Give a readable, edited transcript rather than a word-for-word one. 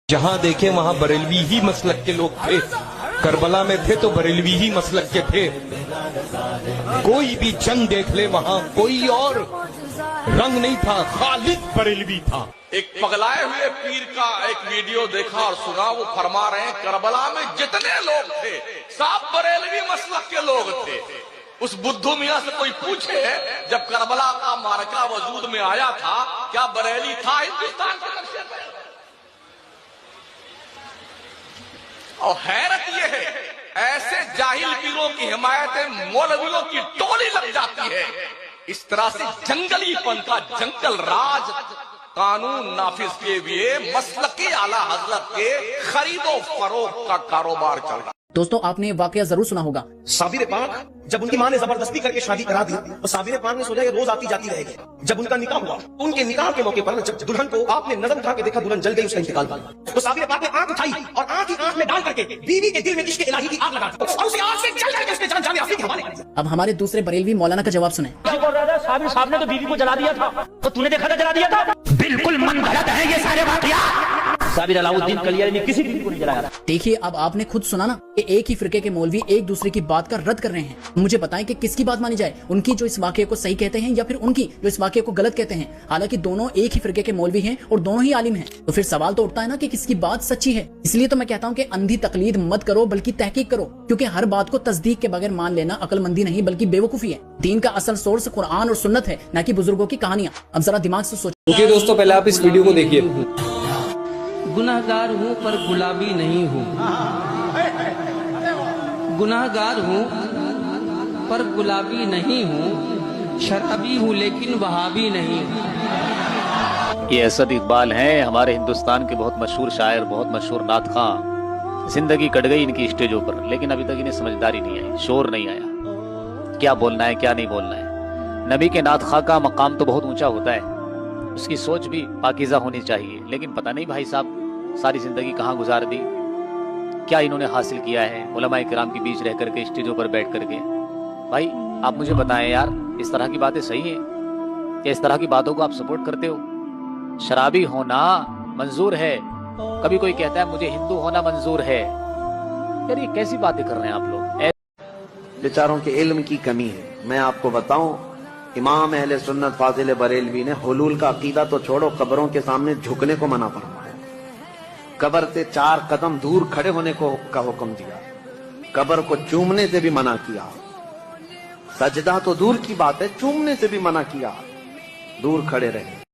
जहां देखे वहां बरेलवी ही मसलक के लोग थे। करबला में थे तो बरेलवी ही मसलक के थे। कोई भी जंग देख ले वहां कोई और रंग नहीं था, खालिद बरेलवी था। एक पगलाए हुए पीर का एक वीडियो देखा और सुना, वो फरमा रहे हैं करबला में जितने लोग थे सब बरेलवी मसलक के लोग थे। उस बुद्धू मियां से कोई पूछे जब करबला का मारका वजूद में आया था क्या बरेली था हिंदुस्तान के नक्शे पे? और हैरत ये है ऐसे जाहिल पीरों की हिमायत मौलवियों की टोली लग जाती है। इस तरह से जंगलीपन का जंगल राज कानून नाफिज किए हुए मसलकी आला हजरत के खरीदो फरोख्त का कारोबार चल रहा। दोस्तों आपने वाकया जरूर सुना होगा। साबिर पाक जब उनकी मां ने जबरदस्ती करके शादी करा दी तो साबिर पाक ने सोचा ये रोज आती जाती रहेगी। जब उनका निकाह हुआ उनके निकाह के मौके पर जब दुल्हन को आपने नजर उठा के देखा दुल्हन जल गई, उसका इंतकाल हुआ, तो साबिर पाक ने आंख उठाई और आंख ही आंख में डाल करके बीवी के दिल में इश्क इलाही की आग लगा दी और उसी आग से जल करके उसने जान जाने आफिक के हवाले कर दिया। अब हमारे दूसरे बरेलवी मौलाना का जवाब सुने। साबिर साहब ने तो बीवी को जला दिया था, तो तूने देखा था जला दिया था? बिल्कुल मन गलत है ये सारे वाकया। साबिर अलाउद्दीन कलियारी ने किसी बीवी को नहीं जलाया। देखिए अब आपने खुद सुना ना कि एक ही फिरके के मौलवी एक दूसरे की बात का रद्द कर रहे हैं। मुझे बताएं कि किसकी बात मानी जाए, उनकी जो इस वाकये को सही कहते हैं या फिर उनकी जो इस वाकये को गलत कहते हैं। हालांकि दोनों एक ही फिरके के मौलवी हैं और दोनों ही आलिम हैं, तो फिर सवाल तो उठता है ना कि किसकी बात सच्ची है। इसलिए तो मैं कहता हूँ कि अंधी तकलीद मत करो बल्कि तहकीक करो, क्योंकि हर बात को तस्दीक के बगैर मान लेना अक्लमंदी नहीं बल्कि बेवकूफी है। दीन का असल सोर्स कुरान और सुन्नत है, न कि बुजुर्गों की कहानियां। अब जरा दिमाग से सोचो। ओके दोस्तों, पहले आप इस वीडियो को देखिए। गुनाहगार हूँ पर गुलाबी नहीं हूँ, गुनाहगार हूँ पर गुलाबी नहीं हूँ, शराबी हूँ लेकिन वहाबी नहीं हूँ। ये असद इकबाल हैं, हमारे हिंदुस्तान के बहुत मशहूर शायर, बहुत मशहूर नात खां। जिंदगी कट गई इनकी स्टेजों पर, लेकिन अभी तक इन्हें समझदारी नहीं आई, शोर नहीं आया, क्या बोलना है क्या नहीं बोलना है। नबी के नात खां का मकाम तो बहुत ऊंचा होता है, उसकी सोच भी पाकीज़ा होनी चाहिए, लेकिन पता नहीं भाई साहब सारी जिंदगी कहाँ गुजार दी, क्या इन्होंने हासिल किया है उलमाए किराम के बीच रह करके, स्टेजों पर बैठ करके। भाई आप मुझे बताएं यार, इस तरह की बातें सही हैं क्या? इस तरह की बातों को आप सपोर्ट करते हो? शराबी होना मंजूर है, कभी कोई कहता है मुझे हिंदू होना मंजूर है। यार ये कैसी बातें कर रहे हैं आप लोग? बेचारों के इल्म की कमी है। मैं आपको बताऊं, इमाम अहले सुन्नत फाजिल बरेलवी ने हुलूल का अकीदा तो छोड़ो, कब्रों के सामने झुकने को मना फरमाया, कब्र से 4 कदम दूर खड़े होने को का हुक्म दिया, कब्र को चूमने से भी मना किया। सजदा तो दूर की बात है, चूमने से भी मना किया, दूर खड़े रहे।